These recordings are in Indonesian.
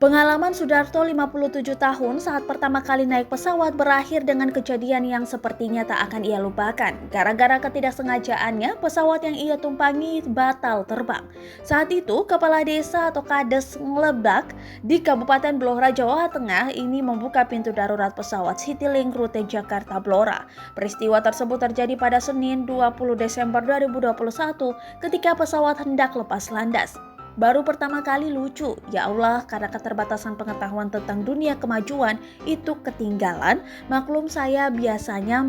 Pengalaman Sudarto 57 tahun saat pertama kali naik pesawat berakhir dengan kejadian yang sepertinya tak akan ia lupakan. Gara-gara ketidaksengajaannya, pesawat yang ia tumpangi batal terbang. Saat itu, Kepala Desa atau Kades Ngelebak di Kabupaten Blora, Jawa Tengah ini membuka pintu darurat pesawat Citylink rute Jakarta Blora. Peristiwa tersebut terjadi pada Senin 20 Desember 2021 ketika pesawat hendak lepas landas. Baru pertama kali lucu, ya Allah, karena keterbatasan pengetahuan tentang dunia kemajuan itu ketinggalan. Maklum saya biasanya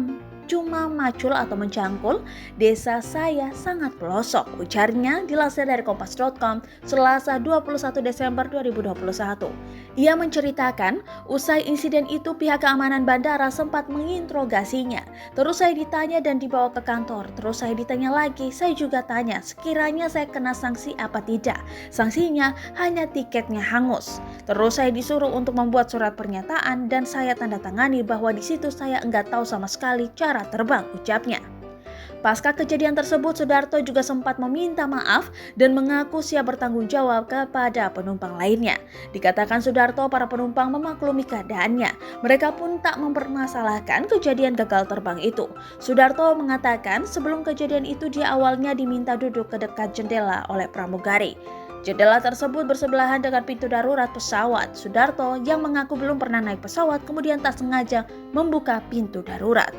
cuma macul atau mencangkul, desa saya sangat pelosok, ujarnya dilansir dari kompas.com Selasa 21 Desember 2021. Ia menceritakan, usai insiden itu pihak keamanan bandara sempat menginterogasinya. Terus saya ditanya dan dibawa ke kantor, terus saya ditanya lagi, saya juga tanya sekiranya saya kena sanksi apa tidak. Sanksinya hanya tiketnya hangus. Terus saya disuruh untuk membuat surat pernyataan dan saya tanda tangani bahwa di situ saya enggak tahu sama sekali cara terbang, ucapnya. Pasca kejadian tersebut, Sudarto juga sempat meminta maaf dan mengaku siap bertanggung jawab kepada penumpang lainnya. Dikatakan Sudarto, para penumpang memaklumi keadaannya. Mereka pun tak mempermasalahkan kejadian gagal terbang itu. Sudarto mengatakan sebelum kejadian itu dia awalnya diminta duduk ke dekat jendela oleh pramugari. Jendela tersebut bersebelahan dengan pintu darurat pesawat. Sudarto yang mengaku belum pernah naik pesawat kemudian tak sengaja membuka pintu darurat.